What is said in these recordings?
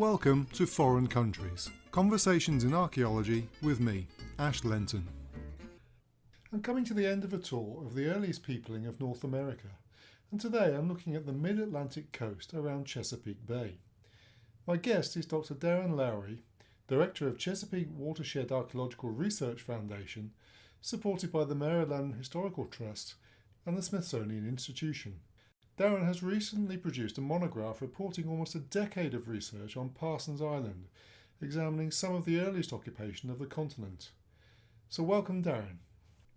Welcome to Foreign Countries, Conversations in Archaeology with me, Ash Lenton. I'm coming to the end of a tour of the earliest peopling of North America, and today I'm looking at the mid-Atlantic coast around Chesapeake Bay. My guest is Dr. Darrin Lowery, Director of Chesapeake Watershed Archaeological Research Foundation, supported by the Maryland Historical Trust and the Smithsonian Institution. Darrin has recently produced a monograph reporting almost a decade of research on Parsons Island, examining some of the earliest occupation of the continent. So welcome, Darrin.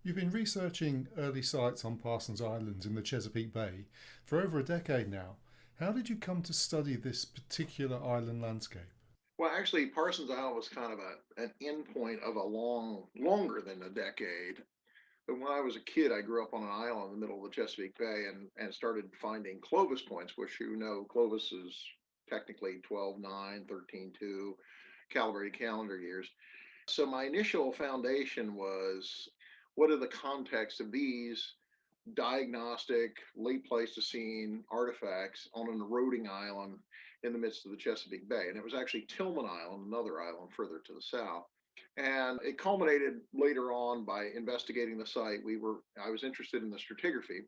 You've been researching early sites on Parsons Island in the Chesapeake Bay for over a decade now. How did you come to study this particular island landscape? Well, actually, Parsons Island was kind of an endpoint of a longer than a decade. But when I was a kid, I grew up on an island in the middle of the Chesapeake Bay and started finding Clovis points, which Clovis is technically 12/9, 13/2 calibrated calendar years. So my initial foundation was, what are the contexts of these diagnostic late Pleistocene artifacts on an eroding island in the midst of the Chesapeake Bay? And it was actually Tillman Island, another island further to the south. And it culminated later on by investigating the site. I was interested in the stratigraphy.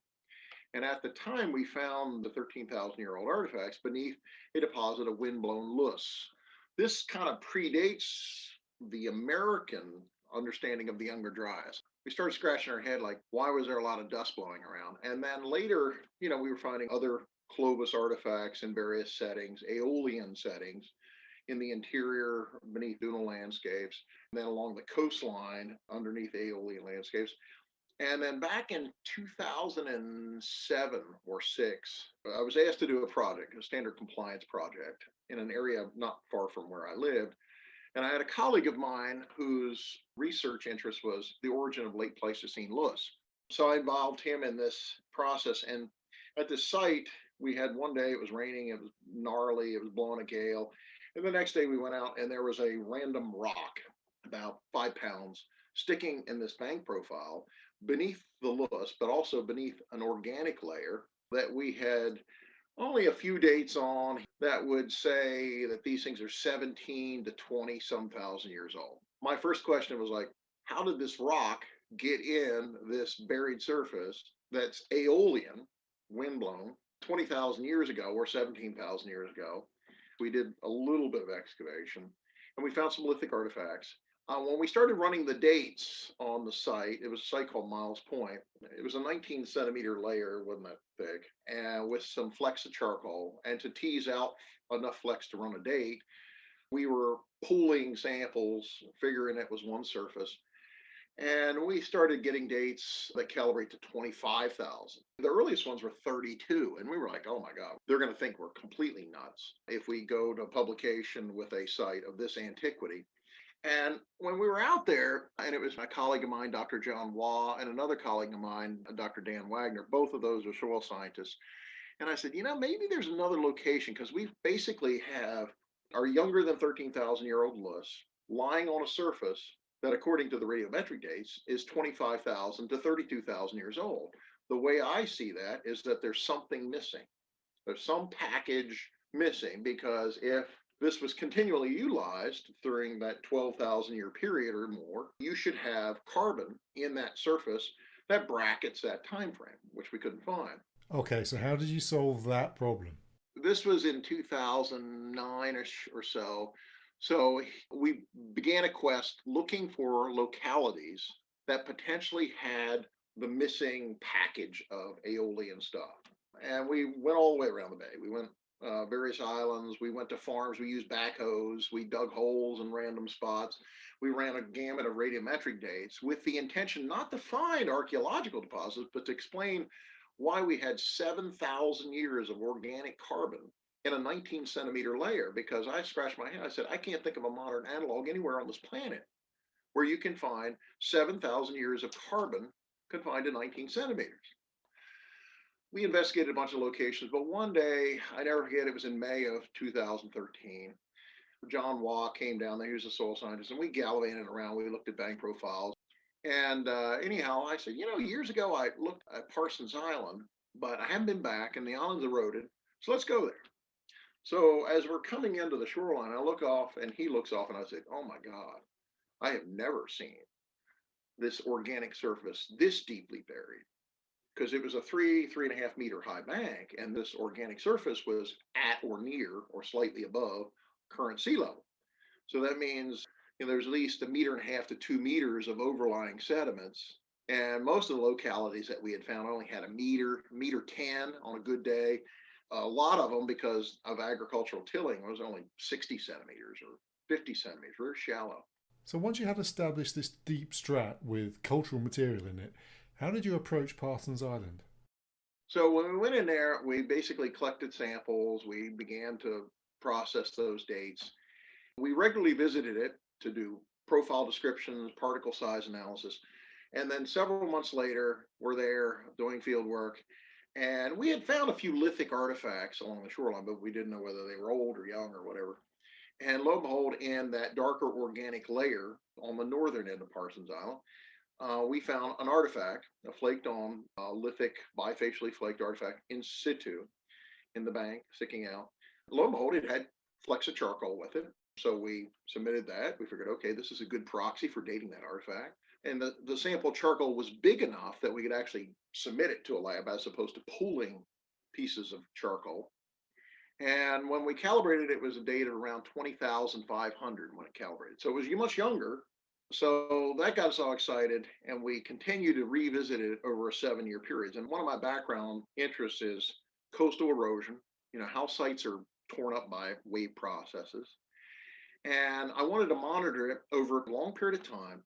And at the time, we found the 13,000-year-old artifacts beneath a deposit of windblown loess. This kind of predates the American understanding of the Younger Dryas. We started scratching our head like, why was there a lot of dust blowing around? And then later, we were finding other Clovis artifacts in various settings, Aeolian settings, in the interior beneath dune landscapes, and then along the coastline underneath Aeolian landscapes. And then back in 2007 or 6, I was asked to do a project, a standard compliance project, in an area not far from where I lived. And I had a colleague of mine whose research interest was the origin of late Pleistocene loess. So I involved him in this process. And at the site, we had one day, it was raining, it was gnarly, it was blowing a gale. And the next day we went out and there was a random rock, about 5 pounds, sticking in this bank profile beneath the loess, but also beneath an organic layer that we had only a few dates on that would say that these things are 17 to 20 some thousand years old. My first question was like, how did this rock get in this buried surface that's Aeolian, windblown, 20,000 years ago or 17,000 years ago? We did a little bit of excavation and we found some lithic artifacts. When we started running the dates on the site, it was a site called Miles Point. It was a 19 centimeter layer, wasn't that thick, and with some flecks of charcoal. And to tease out enough flecks to run a date, we were pooling samples, figuring it was one surface. And we started getting dates that calibrate to 25,000. The earliest ones were 32. And we were like, oh my God, they're going to think we're completely nuts if we go to publication with a site of this antiquity. And when we were out there, and it was my colleague of mine, Dr. John Waugh, and another colleague of mine, Dr. Dan Wagner, both of those are soil scientists. And I said, maybe there's another location, because we basically have our younger than 13,000-year-old loess lying on a surface that, according to the radiometric dates, is 25,000 to 32,000 years old. The way I see that is that there's something missing. There's some package missing, because if this was continually utilized during that 12,000 year period or more, you should have carbon in that surface that brackets that time frame, which we couldn't find. Okay, so how did you solve that problem? This was in 2009-ish or so. So we began a quest looking for localities that potentially had the missing package of Aeolian stuff. And we went all the way around the bay. We went various islands. We went to farms. We used backhoes. We dug holes in random spots. We ran a gamut of radiometric dates with the intention not to find archaeological deposits, but to explain why we had 7,000 years of organic carbon in a 19 centimeter layer. Because I scratched my head. I said, I can't think of a modern analog anywhere on this planet where you can find 7,000 years of carbon confined to 19 centimeters. We investigated a bunch of locations, but one day, I never forget, it was in May of 2013. John Waugh came down there, he was a soil scientist, and we gallivanted around. We looked at bank profiles. And anyhow, I said, years ago, I looked at Parsons Island, but I haven't been back, and the island's eroded, so let's go there. So as we're coming into the shoreline, I look off and he looks off and I say, oh my God, I have never seen this organic surface this deeply buried. Because it was a 3.5 meter high bank, and this organic surface was at or near or slightly above current sea level. So that means there's at least 1.5 to 2 meters of overlying sediments. And most of the localities that we had found only had a meter 10 on a good day. A lot of them, because of agricultural tilling, was only 60 centimeters or 50 centimeters, very shallow. So once you had established this deep strat with cultural material in it, how did you approach Parsons Island? So when we went in there, we basically collected samples. We began to process those dates. We regularly visited it to do profile descriptions, particle size analysis. And then several months later, we're there doing field work. And we had found a few lithic artifacts along the shoreline, but we didn't know whether they were old or young or whatever. And lo and behold, in that darker organic layer on the northern end of Parsons Island, we found an artifact, a flaked on lithic, bifacially flaked artifact in situ in the bank, sticking out. Lo and behold, it had flecks of charcoal with it. So we submitted that. We figured, okay, this is a good proxy for dating that artifact. And the sample charcoal was big enough that we could actually submit it to a lab as opposed to pooling pieces of charcoal. And when we calibrated, it was a date of around 20,500 when it calibrated. So it was much younger. So that got us all excited, and we continue to revisit it over a 7-year period. And one of my background interests is coastal erosion, how sites are torn up by wave processes. And I wanted to monitor it over a long period of time,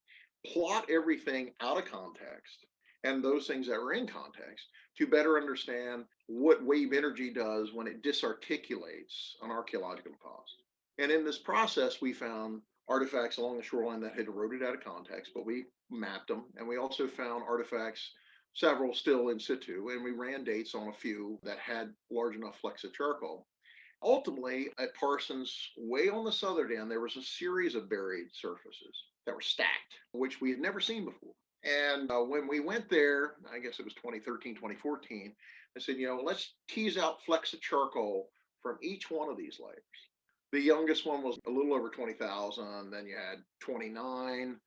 plot everything out of context and those things that were in context to better understand what wave energy does when it disarticulates an archaeological deposit. And in this process, we found artifacts along the shoreline that had eroded out of context, but we mapped them. And we also found artifacts, several still in situ, and we ran dates on a few that had large enough flecks of charcoal. Ultimately, at Parsons, way on the southern end, there was a series of buried surfaces that were stacked, which we had never seen before. And when we went there, I guess it was 2013, 2014, I said, let's tease out flecks of charcoal from each one of these layers. The youngest one was a little over 20,000. Then you had 29,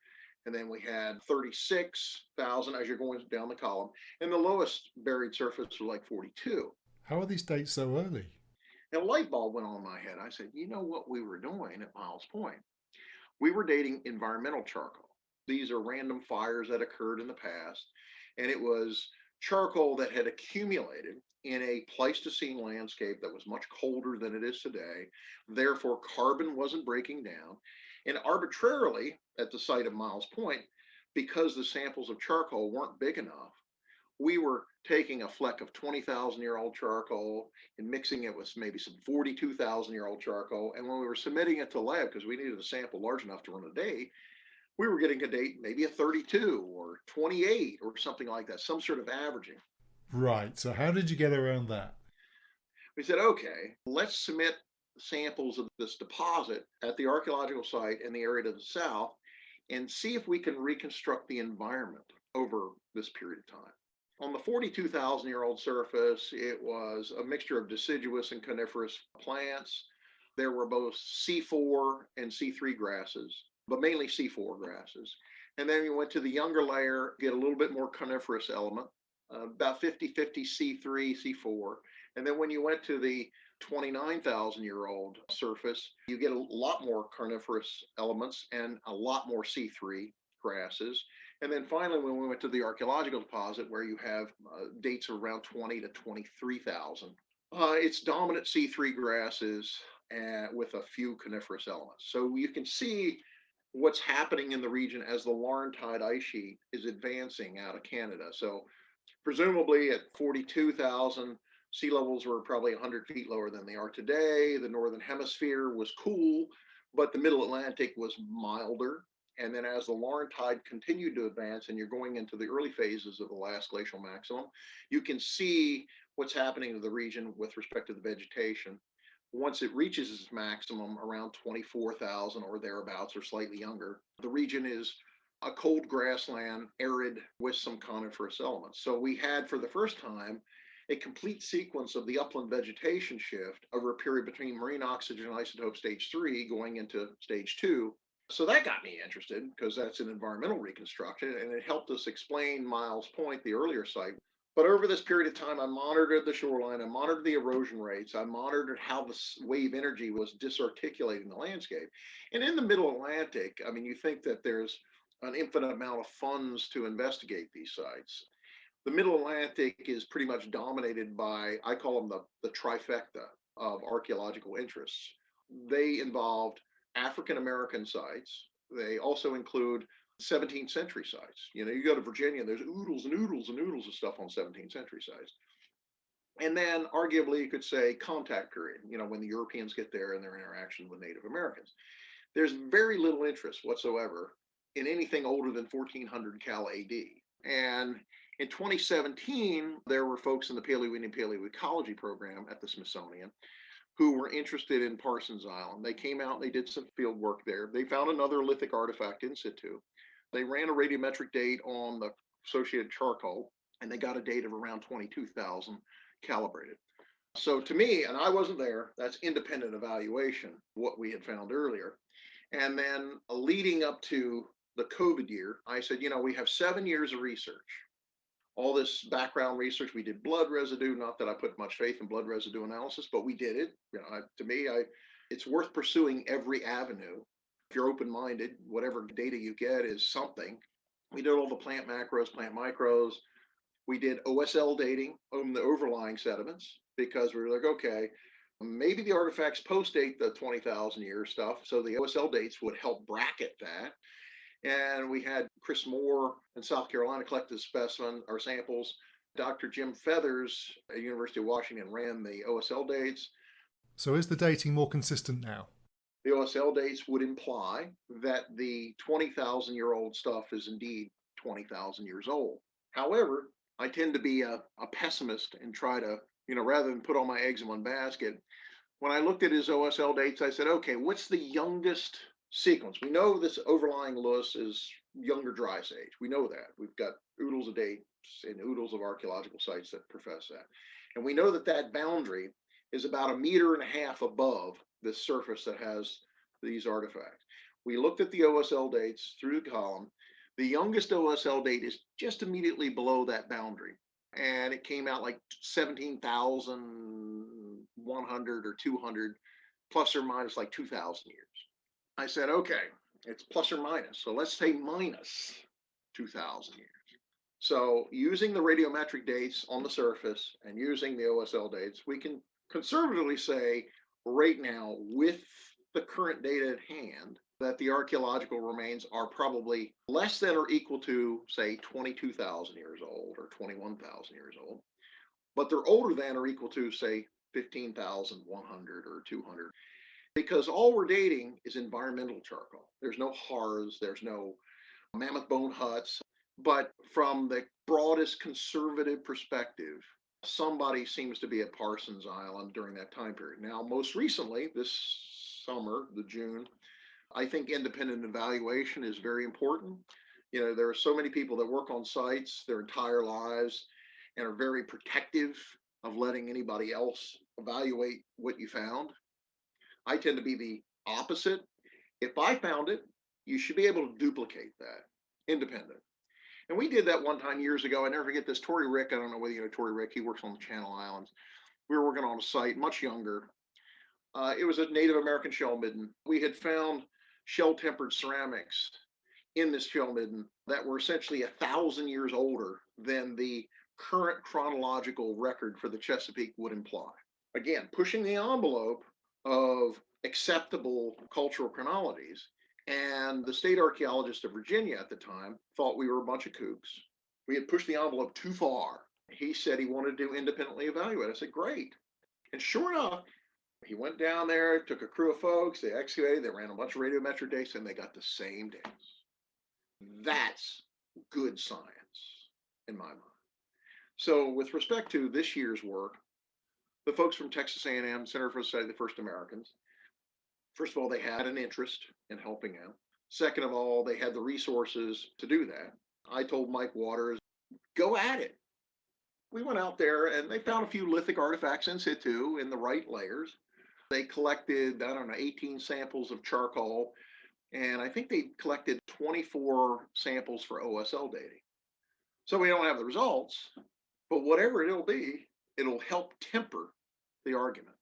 and then we had 36,000 as you're going down the column. And the lowest buried surface was like 42. How are these dates so early? And a light bulb went on in my head. I said, you know what we were doing at Miles Point? We were dating environmental charcoal. These are random fires that occurred in the past. And it was charcoal that had accumulated in a Pleistocene landscape that was much colder than it is today. Therefore, carbon wasn't breaking down. And arbitrarily, at the site of Miles Point, because the samples of charcoal weren't big enough, we were taking a fleck of 20,000-year-old charcoal and mixing it with maybe some 42,000-year-old charcoal. And when we were submitting it to the lab, because we needed a sample large enough to run a date, we were getting a date maybe a 32 or 28 or something like that, some sort of averaging. Right. So how did you get around that? We said, okay, let's submit samples of this deposit at the archaeological site in the area to the south and see if we can reconstruct the environment over this period of time. On the 42,000-year-old surface, it was a mixture of deciduous and coniferous plants. There were both C4 and C3 grasses, but mainly C4 grasses. And then you went to the younger layer, get a little bit more coniferous element, about 50-50 C3, C4. And then when you went to the 29,000-year-old surface, you get a lot more carnivorous elements and a lot more C3 grasses. And then finally, when we went to the archaeological deposit, where you have dates around 20 to 23,000, it's dominant C3 grasses with a few coniferous elements. So you can see what's happening in the region as the Laurentide ice sheet is advancing out of Canada. So presumably at 42,000, sea levels were probably 100 feet lower than they are today. The northern hemisphere was cool, but the middle Atlantic was milder. And then as the Laurentide continued to advance and you're going into the early phases of the last glacial maximum, you can see what's happening to the region with respect to the vegetation. Once it reaches its maximum around 24,000 or thereabouts or slightly younger, the region is a cold grassland, arid with some coniferous elements. So we had for the first time a complete sequence of the upland vegetation shift over a period between marine oxygen isotope stage 3 going into stage 2. So that got me interested because that's an environmental reconstruction, and it helped us explain Miles Point, the earlier site. But over this period of time, I monitored the shoreline, I monitored the erosion rates, I monitored how the wave energy was disarticulating the landscape. And in the middle Atlantic, I mean, you think that there's an infinite amount of funds to investigate these sites. The middle Atlantic is pretty much dominated by, I call them the trifecta of archaeological interests. They involved African American sites. They also include 17th century sites. You know, you go to Virginia, there's oodles and oodles and oodles of stuff on 17th century sites. And then arguably you could say contact period, you know, when the Europeans get there and their interaction with Native Americans. There's very little interest whatsoever in anything older than 1400 Cal AD. And in 2017, there were folks in the Paleo-Indian Paleoecology program at the Smithsonian who were interested in Parsons Island. They came out and they did some field work there. They found another lithic artifact in situ. They ran a radiometric date on the associated charcoal, and they got a date of around 22,000 calibrated. So to me, and I wasn't there, that's independent evaluation, what we had found earlier. And then leading up to the COVID year, I said, you know, we have 7 years of research. All this background research, we did blood residue, not that I put much faith in blood residue analysis, but we did it. You know, to me, it's worth pursuing every avenue. If you're open-minded, whatever data you get is something. We did all the plant macros, plant micros. We did OSL dating on the overlying sediments because we were like, okay, maybe the artifacts post-date the 20,000 year stuff. So the OSL dates would help bracket that. And we had Chris Moore in South Carolina collected specimen or samples. Dr. Jim Feathers at University of Washington ran the OSL dates. So is the dating more consistent now? The OSL dates would imply that the 20,000-year-old stuff is indeed 20,000 years old. However, I tend to be a pessimist and try to, you know, rather than put all my eggs in one basket. When I looked at his OSL dates, I said, okay, what's the youngest sequence? We know this overlying loess is younger dryas age. We know that. We've got oodles of dates and oodles of archaeological sites that profess that. And we know that that boundary is about 1.5 meters above the surface that has these artifacts. We looked at the OSL dates through the column. The youngest OSL date is just immediately below that boundary. And it came out like 17,100 or 200, plus or minus like 2,000 years. I said, okay, it's plus or minus. So let's say minus 2,000 years. So using the radiometric dates on the surface and using the OSL dates, we can conservatively say right now with the current data at hand that the archaeological remains are probably less than or equal to, say, 22,000 years old or 21,000 years old, but they're older than or equal to, say, 15,100 or 200. Because all we're dating is environmental charcoal. There's no HARs, there's no mammoth bone huts. But from the broadest conservative perspective, somebody seems to be at Parsons Island during that time period. Now, most recently, this summer, the June, I think independent evaluation is very important. You know, there are so many people that work on sites their entire lives and are very protective of letting anybody else evaluate what you found. I tend to be the opposite. If I found it, you should be able to duplicate that, independent. And we did that one time years ago. I never forget this. Tory Rick, I don't know whether you know Tory Rick, he works on the Channel Islands. We were working on a site much younger. It was a Native American shell midden. We had found shell-tempered ceramics in this shell midden that were essentially 1,000 years older than the current chronological record for the Chesapeake would imply. Again, pushing the envelope of acceptable cultural chronologies. And the state archaeologist of Virginia at the time thought we were a bunch of kooks. We had pushed the envelope too far. He said he wanted to independently evaluate. I said, great. And sure enough, he went down there, took a crew of folks, they excavated, they ran a bunch of radiometric dates, and they got the same dates. That's good science in my mind. So with respect to this year's work, the folks from Texas A&M Center for the Study of the First Americans, first of all, they had an interest in helping out. Second of all, they had the resources to do that. I told Mike Waters, go at it. We went out there and they found a few lithic artifacts in situ in the right layers. They collected, I don't know, 18 samples of charcoal, and I think they collected 24 samples for OSL dating. So we don't have the results, but whatever it'll be, it'll help temper the argument.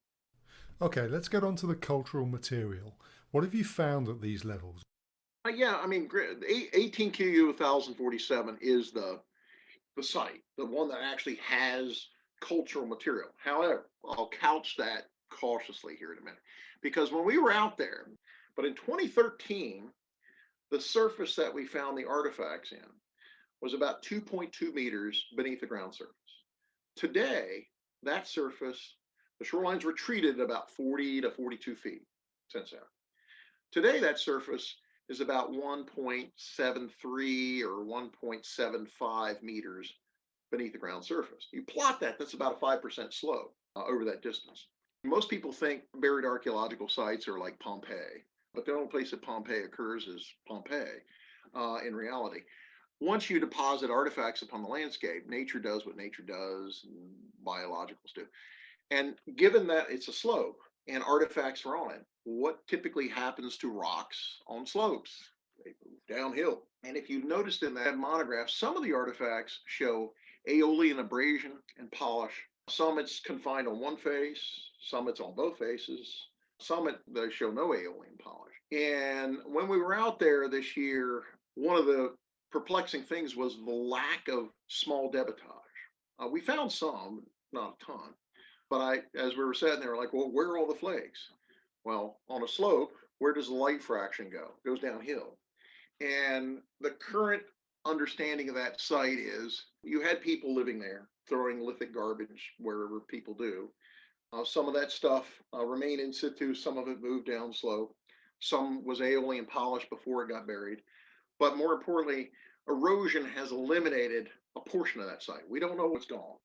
Okay, let's get on to the cultural material. What have you found at these levels? Yeah, I mean, 18 QU 1047 is the site, the one that actually has cultural material. However, I'll couch that cautiously here in a minute, because when we were out there, but in 2013, the surface that we found the artifacts in was about 2.2 meters beneath the ground surface. Today, that surface, the shoreline's retreated about 40 to 42 feet since then. Today, that surface is about 1.73 or 1.75 meters beneath the ground surface. You plot that, that's about a 5% slope over that distance. Most people think buried archaeological sites are like Pompeii, but the only place that Pompeii occurs is Pompeii in reality. Once you deposit artifacts upon the landscape, nature does what nature does, and biologicals do. And given that it's a slope and artifacts are on it, what typically happens to rocks on slopes? They move downhill. And if you noticed in that monograph, some of the artifacts show aeolian abrasion and polish. Some it's confined on one face, some it's on both faces, some they show no aeolian polish. And when we were out there this year, one of the perplexing things was the lack of small debitage. We found some, not a ton, but as we were sitting there, like, well, where are all the flakes? Well, on a slope, where does the light fraction go? It goes downhill. And the current understanding of that site is you had people living there throwing lithic garbage wherever people do. Some of that stuff remained in situ, some of it moved down slope. Some was aeolian polished before it got buried. But more importantly, erosion has eliminated a portion of that site. We don't know what's gone.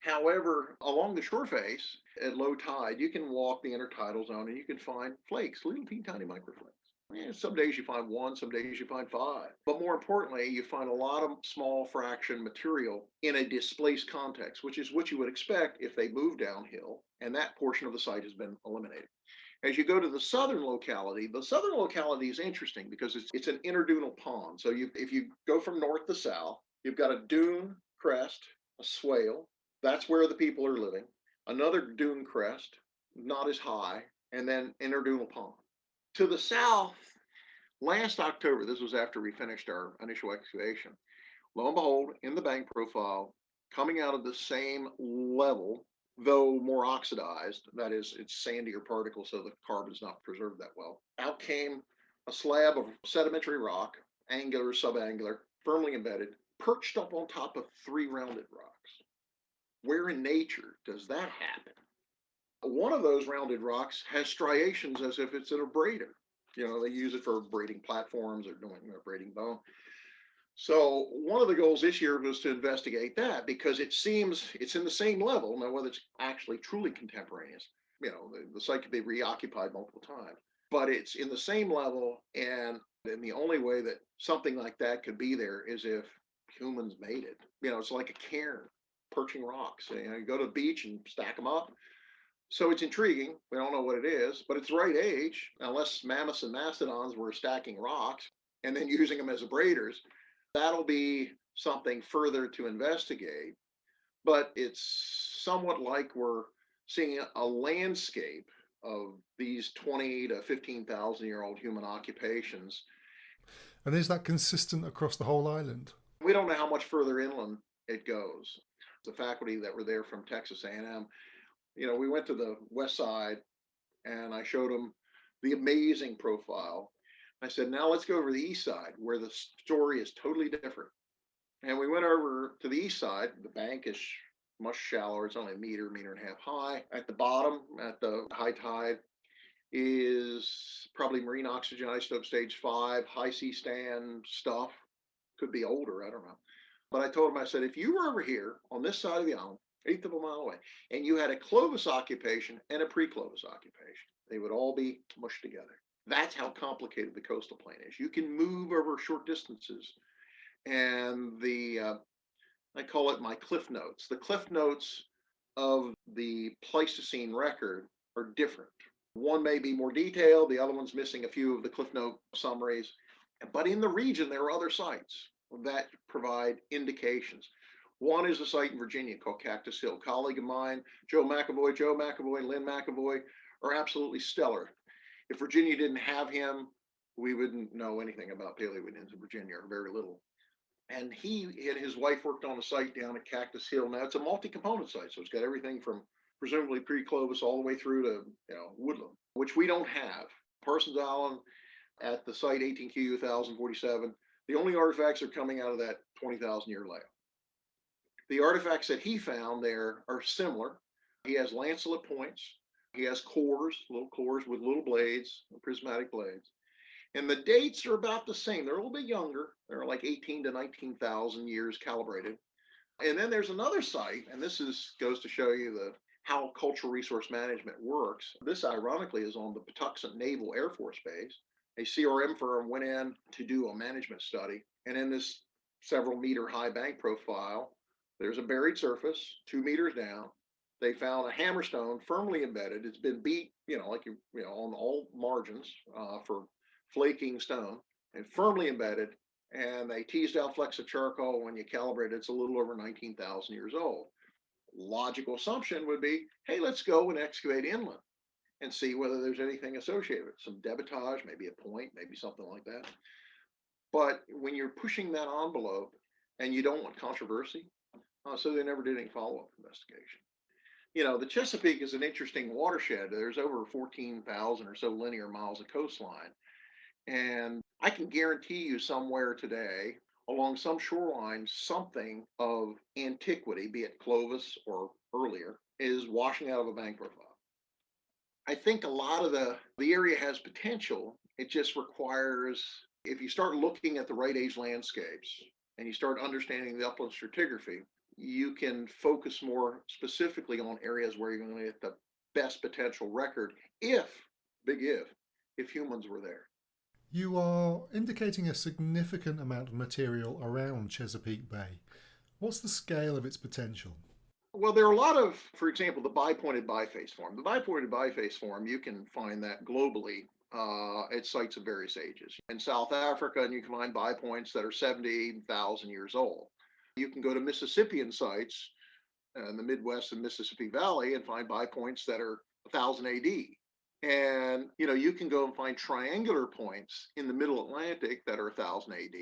However, along the shore face at low tide, you can walk the intertidal zone and you can find flakes, little teeny tiny microflakes. Yeah, some days you find one, some days you find five. But more importantly, you find a lot of small fraction material in a displaced context, which is what you would expect if they move downhill, and that portion of the site has been eliminated. As you go to the southern locality is interesting because it's an interdunal pond. So if you go from north to south, you've got a dune crest, a swale. That's where the people are living. Another dune crest, not as high, and then interdunal pond. To the south, last October, this was after we finished our initial excavation, lo and behold, in the bank profile, coming out of the same level, though more oxidized, that is, it's sandier particles, so the carbon's not preserved that well, out came a slab of sedimentary rock, angular, subangular, firmly embedded, perched up on top of three rounded rocks. Where in nature does that happen? One of those rounded rocks has striations as if it's an abrader. You know, they use it for braiding platforms or doing braiding bone. So one of the goals this year was to investigate that because it seems it's in the same level. Now, whether it's actually truly contemporaneous, the site could be reoccupied multiple times, but it's in the same level. And the only way that something like that could be there is if humans made it. It's like a cairn, perching rocks. You go to the beach and stack them up. So it's intriguing. We don't know what it is, but it's the right age, unless mammoths and mastodons were stacking rocks and then using them as abraders. That'll be something further to investigate. But it's somewhat like we're seeing a landscape of these 20 to 15,000-year-old human occupations. And is that consistent across the whole island? We don't know how much further inland it goes. The faculty that were there from Texas A&M, we went to the west side and I showed them the amazing profile. I said, now let's go over to the east side where the story is totally different. And we went over to the east side. The bank is much shallower. It's only a meter and a half high. At the bottom, at the high tide, is probably marine oxygen isotope stage 5, high sea stand stuff. Could be older, I don't know. But I told him, I said, if you were over here on this side of the island, eighth of a mile away, and you had a Clovis occupation and a pre-Clovis occupation, they would all be mushed together. That's how complicated the coastal plain is. You can move over short distances, and the I call it my cliff notes. The cliff notes of the Pleistocene record are different. One may be more detailed, the other one's missing a few of the cliff note summaries. But in the region, there are other sites that provide indications. One is a site in Virginia called Cactus Hill. A colleague of mine, Joe McAvoy, Lynn McAvoy, are absolutely stellar. If Virginia didn't have him, we wouldn't know anything about Paleo-Indians in Virginia, or very little. And he and his wife worked on a site down at Cactus Hill. Now it's a multi-component site, so it's got everything from presumably pre-Clovis all the way through to woodland, which we don't have. Parsons Island at the site 18Q 1047, the only artifacts are coming out of that 20,000 year layout. The artifacts that he found there are similar. He has lancelet points. He has cores, little cores with little blades, prismatic blades. And the dates are about the same. They're a little bit younger. They're like 18 to 19,000 years calibrated. And then there's another site, and this goes to show you how cultural resource management works. This, ironically, is on the Patuxent Naval Air Force Base. A CRM firm went in to do a management study. And in this several meter high bank profile, there's a buried surface 2 meters down. They found a hammerstone firmly embedded. It's been beat, on all margins for flaking stone and firmly embedded. And they teased out flecks of charcoal. When you calibrate it, it's a little over 19,000 years old. Logical assumption would be, hey, let's go and excavate inland and see whether there's anything associated with it. Some debitage, maybe a point, maybe something like that. But when you're pushing that envelope and you don't want controversy, so they never did any follow-up investigation. The Chesapeake is an interesting watershed. There's over 14,000 or so linear miles of coastline. And I can guarantee you somewhere today, along some shoreline, something of antiquity, be it Clovis or earlier, is washing out of a bank profile. I think a lot of the area has potential. It just requires, if you start looking at the right age landscapes and you start understanding the upland stratigraphy, you can focus more specifically on areas where you're going to get the best potential record if humans were there. You are indicating a significant amount of material around Chesapeake Bay. What's the scale of its potential? Well, there are a lot of, for example, the bipointed biface form. The bipointed biface form, you can find that globally at sites of various ages. In South Africa, and you can find bipoints that are 70,000 years old. You can go to Mississippian sites in the Midwest and Mississippi Valley and find bipoints that are 1000 AD. And, you can go and find triangular points in the middle Atlantic that are 1000 AD.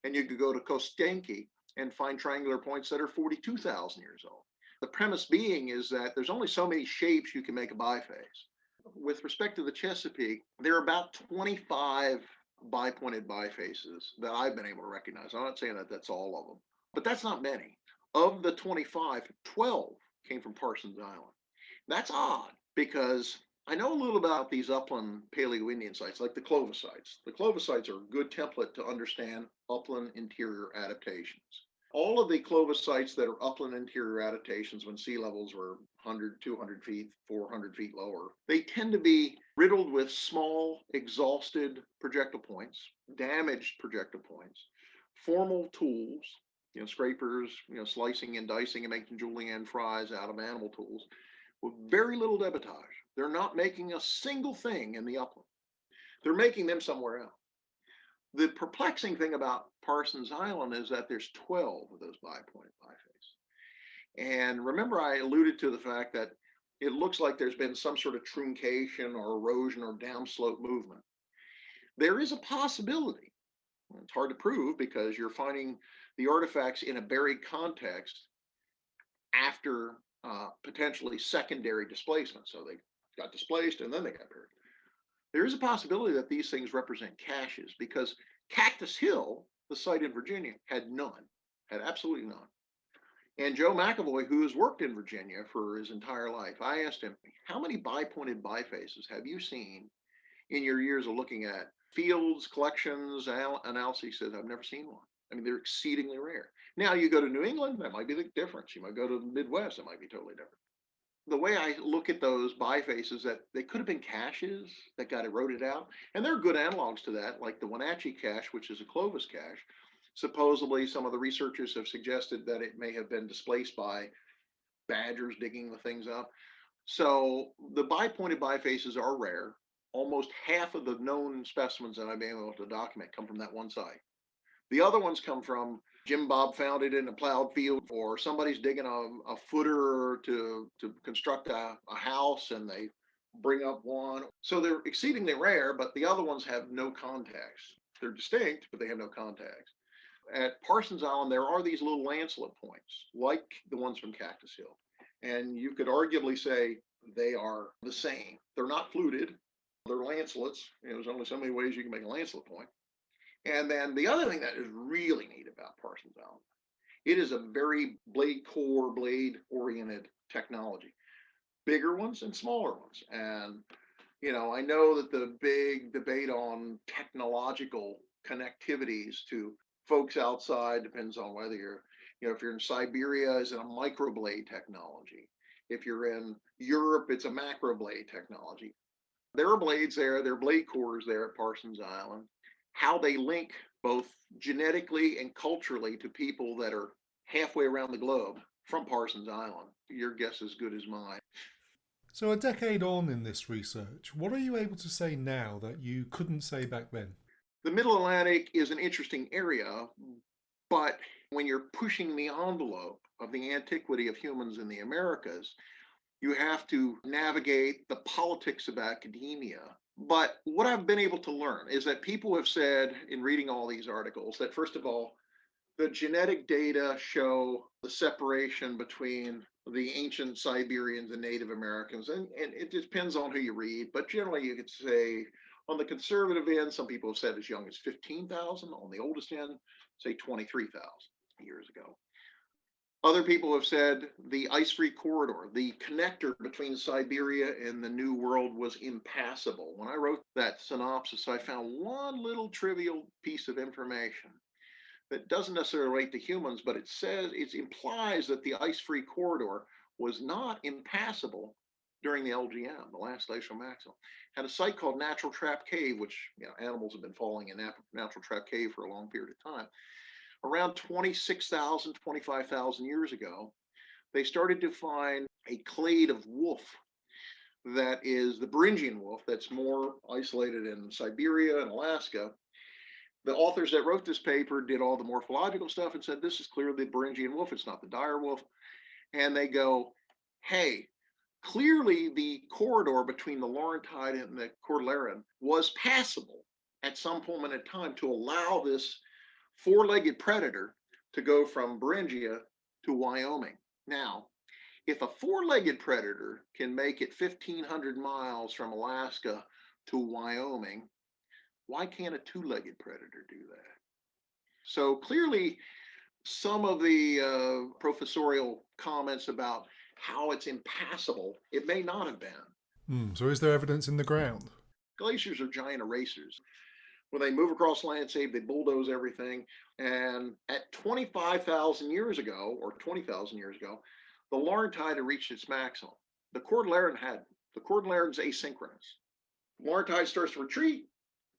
And you could go to Kostenki and find triangular points that are 42,000 years old. The premise being is that there's only so many shapes you can make a biface. With respect to the Chesapeake, there are about 25 bipointed bifaces that I've been able to recognize. I'm not saying that that's all of them, but that's not many. Of the 25, 12 came from Parsons Island. That's odd because I know a little about these upland Paleo-Indian sites, like the Clovis sites. The Clovis sites are a good template to understand upland interior adaptations. All of the Clovis sites that are upland interior adaptations when sea levels were 100, 200 feet, 400 feet lower, they tend to be riddled with small, exhausted projectile points, damaged projectile points, formal tools, scrapers, slicing and dicing and making julienne fries out of animal tools, with very little debitage. They're not making a single thing in the upland. They're making them somewhere else. The perplexing thing about Parsons Island is that there's 12 of those bipointed bifaces. And remember, I alluded to the fact that it looks like there's been some sort of truncation or erosion or downslope movement. There is a possibility. It's hard to prove because you're finding the artifacts in a buried context after potentially secondary displacement. So they got displaced and then they got buried. There is a possibility that these things represent caches because Cactus Hill, the site in Virginia, had absolutely none. And Joe McAvoy, who has worked in Virginia for his entire life, I asked him, how many bipointed bifaces have you seen in your years of looking at fields, collections, analysis? He said, I've never seen one. I mean, they're exceedingly rare. Now you go to New England, that might be the difference. You might go to the Midwest, that might be totally different. The way I look at those bifaces, that they could have been caches that got eroded out. And there are good analogs to that, like the Wenatchee cache, which is a Clovis cache. Supposedly, some of the researchers have suggested that it may have been displaced by badgers digging the things up. So the bipointed bifaces are rare. Almost half of the known specimens that I've been able to document come from that one site. The other ones come from Jim Bob found it in a plowed field, or somebody's digging a footer to construct a house and they bring up one. So they're exceedingly rare, but the other ones have no context. They're distinct, but they have no context. At Parsons Island, there are these little lancelet points, like the ones from Cactus Hill. And you could arguably say they are the same. They're not fluted, they're lancelets. There's only so many ways you can make a lancelet point. And then the other thing that is really neat about Parsons Island, it is a very blade oriented technology, bigger ones and smaller ones. And, I know that the big debate on technological connectivities to folks outside depends on whether if you're in Siberia, is it a microblade technology? If you're in Europe, it's a macroblade technology. There are blades there, there are blade cores there at Parsons Island. How they link both genetically and culturally to people that are halfway around the globe from Parsons Island, your guess is as good as mine. So a decade on in this research, what are you able to say now that you couldn't say back then? The Middle Atlantic is an interesting area, but when you're pushing the envelope of the antiquity of humans in the Americas, you have to navigate the politics of academia. But what I've been able to learn is that people have said in reading all these articles that, first of all, the genetic data show the separation between the ancient Siberians and Native Americans. And it depends on who you read, but generally you could say on the conservative end, some people have said as young as 15,000. On the oldest end, say 23,000 years ago. Other people have said the ice-free corridor, the connector between Siberia and the New World, was impassable. When I wrote that synopsis, I found one little trivial piece of information that doesn't necessarily relate to humans, but it implies that the ice-free corridor was not impassable during the LGM, the last glacial maximum. Had a site called Natural Trap Cave, which animals have been falling in Natural Trap Cave for a long period of time. Around 26,000, 25,000 years ago, they started to find a clade of wolf that is the Beringian wolf that's more isolated in Siberia and Alaska. The authors that wrote this paper did all the morphological stuff and said, this is clearly the Beringian wolf, it's not the dire wolf. And they go, hey, clearly the corridor between the Laurentide and the Cordilleran was passable at some point in time to allow this four-legged predator to go from Beringia to Wyoming. Now, if a four-legged predator can make it 1,500 miles from Alaska to Wyoming, why can't a two-legged predator do that? So clearly, some of the professorial comments about how it's impassable, it may not have been. So is there evidence in the ground? Glaciers are giant erasers. When they move across landscape, they bulldoze everything. And at 25,000 years ago, or 20,000 years ago, the Laurentide had reached its maximum. The Cordilleran hadn't. The Cordilleran's asynchronous. Laurentide starts to retreat,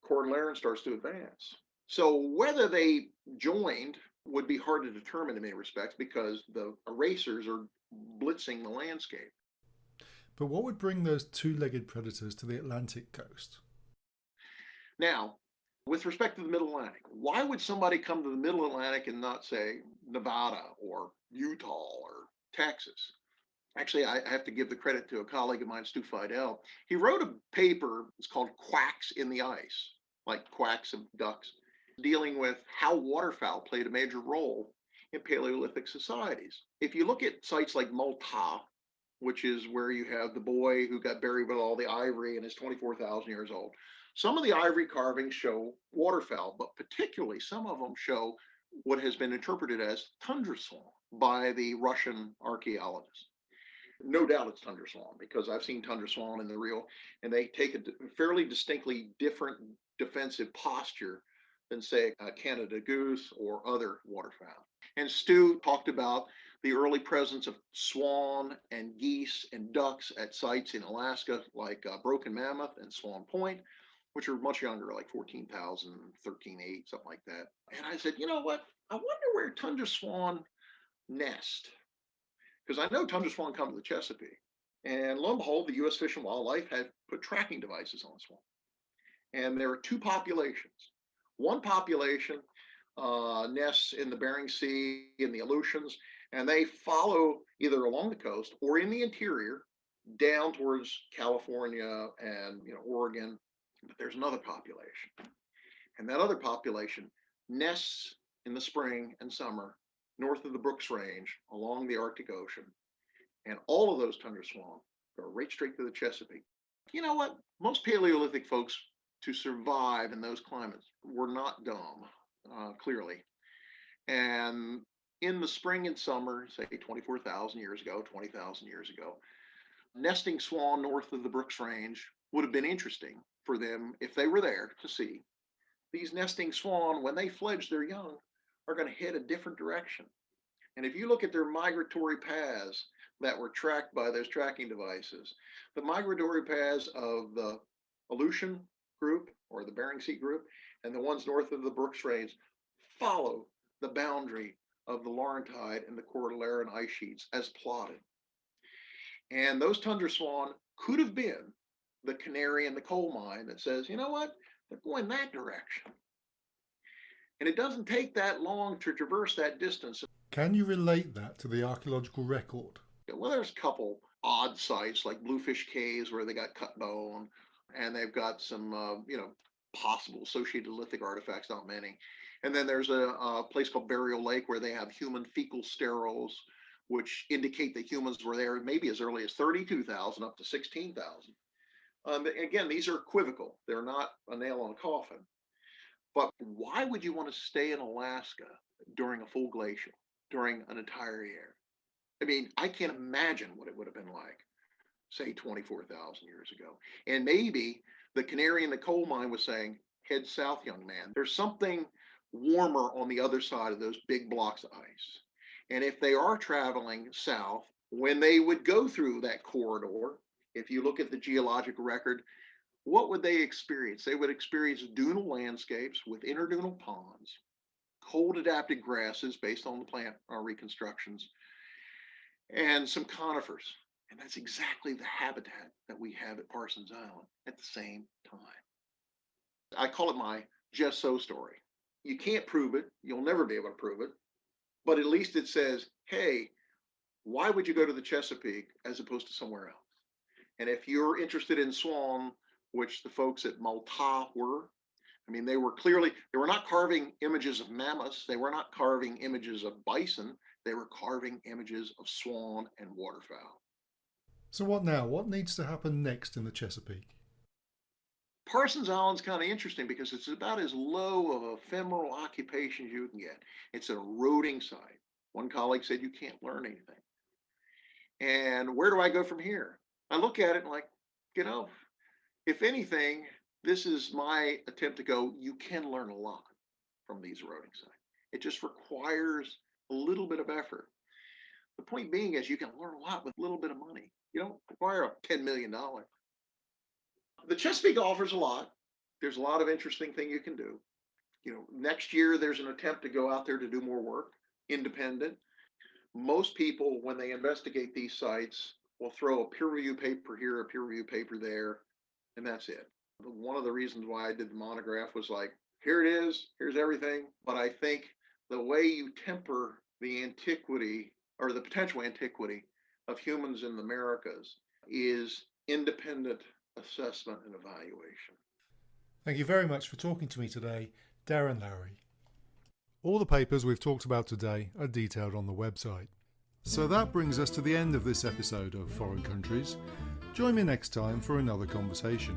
Cordilleran starts to advance. So whether they joined would be hard to determine in many respects because the erasers are blitzing the landscape. But what would bring those two-legged predators to the Atlantic coast? Now, with respect to the Middle Atlantic, why would somebody come to the Middle Atlantic and not, say, Nevada or Utah or Texas? Actually, I have to give the credit to a colleague of mine, Stu Fidel. He wrote a paper, it's called Quacks in the Ice, like quacks of ducks, dealing with how waterfowl played a major role in Paleolithic societies. If you look at sites like Malta, which is where you have the boy who got buried with all the ivory and is 24,000 years old, some of the ivory carvings show waterfowl, but particularly some of them show what has been interpreted as tundra swan by the Russian archaeologists. No doubt it's tundra swan because I've seen tundra swan in the real, and they take a fairly distinctly different defensive posture than, say, a Canada goose or other waterfowl. And Stu talked about the early presence of swan and geese and ducks at sites in Alaska like Broken Mammoth and Swan Point, which are much younger, like 14,000, 13,800, something like that. And I said, you know what? I wonder where tundra swan nest, because I know tundra swan come to the Chesapeake. And lo and behold, the U.S. Fish and Wildlife had put tracking devices on swan. And there are two populations. One population nests in the Bering Sea, in the Aleutians, and they follow either along the coast or in the interior down towards California and Oregon. But there's another population, and that other population nests in the spring and summer north of the Brooks Range along the Arctic Ocean, and all of those tundra swan go right straight to the Chesapeake. You know what? Most Paleolithic folks, to survive in those climates, were not dumb, clearly. And in the spring and summer, say 24,000 years ago, 20,000 years ago, nesting swan north of the Brooks Range would have been interesting for them if they were there to see. These nesting swan, when they fledge their young, are going to head a different direction. And if you look at their migratory paths that were tracked by those tracking devices, the migratory paths of the Aleutian group or the Bering Sea group and the ones north of the Brooks Range follow the boundary of the Laurentide and the Cordilleran ice sheets as plotted. And those tundra swan could have been the canary in the coal mine that says, you know what, they're going that direction. And it doesn't take that long to traverse that distance. Can you relate that to the archaeological record? Well, there's a couple odd sites like Bluefish Caves where they got cut bone, and they've got some, possible associated lithic artifacts, not many. And then there's a place called Burial Lake where they have human fecal sterols, which indicate that humans were there maybe as early as 32,000 up to 16,000. Again, these are equivocal. They're not a nail on a coffin. But why would you want to stay in Alaska during a full glacial, during an entire year? I mean, I can't imagine what it would have been like, say, 24,000 years ago. And maybe the canary in the coal mine was saying, head south, young man. There's something warmer on the other side of those big blocks of ice. And if they are traveling south, when they would go through that corridor, if you look at the geological record, what would they experience? They would experience dunal landscapes with interdunal ponds, cold adapted grasses based on the plant reconstructions, and some conifers. And that's exactly the habitat that we have at Parsons Island at the same time. I call it my just so story. You can't prove it. You'll never be able to prove it. But at least it says, hey, why would you go to the Chesapeake as opposed to somewhere else? And if you're interested in swan, which the folks at Malta were, I mean, they were not carving images of mammoths. They were not carving images of bison. They were carving images of swan and waterfowl. So what now? What needs to happen next in the Chesapeake? Parsons Island's kind of interesting because it's about as low of a ephemeral occupation as you can get. It's an eroding site. One colleague said you can't learn anything. And where do I go from here? I look at it and if anything, this is my attempt to go, you can learn a lot from these eroding sites. It just requires a little bit of effort. The point being is you can learn a lot with a little bit of money. You don't require $10 million. The Chesapeake offers a lot. There's a lot of interesting things you can do. Next year, there's an attempt to go out there to do more work, independent. Most people, when they investigate these sites, will throw a peer review paper here, a peer review paper there, and that's it. One of the reasons why I did the monograph was like, here it is, here's everything. But I think the way you temper the antiquity or the potential antiquity of humans in the Americas is independent assessment and evaluation. Thank you very much for talking to me today, Darrin Lowery. All the papers we've talked about today are detailed on the website. So that brings us to the end of this episode of Foreign Countries. Join me next time for another conversation.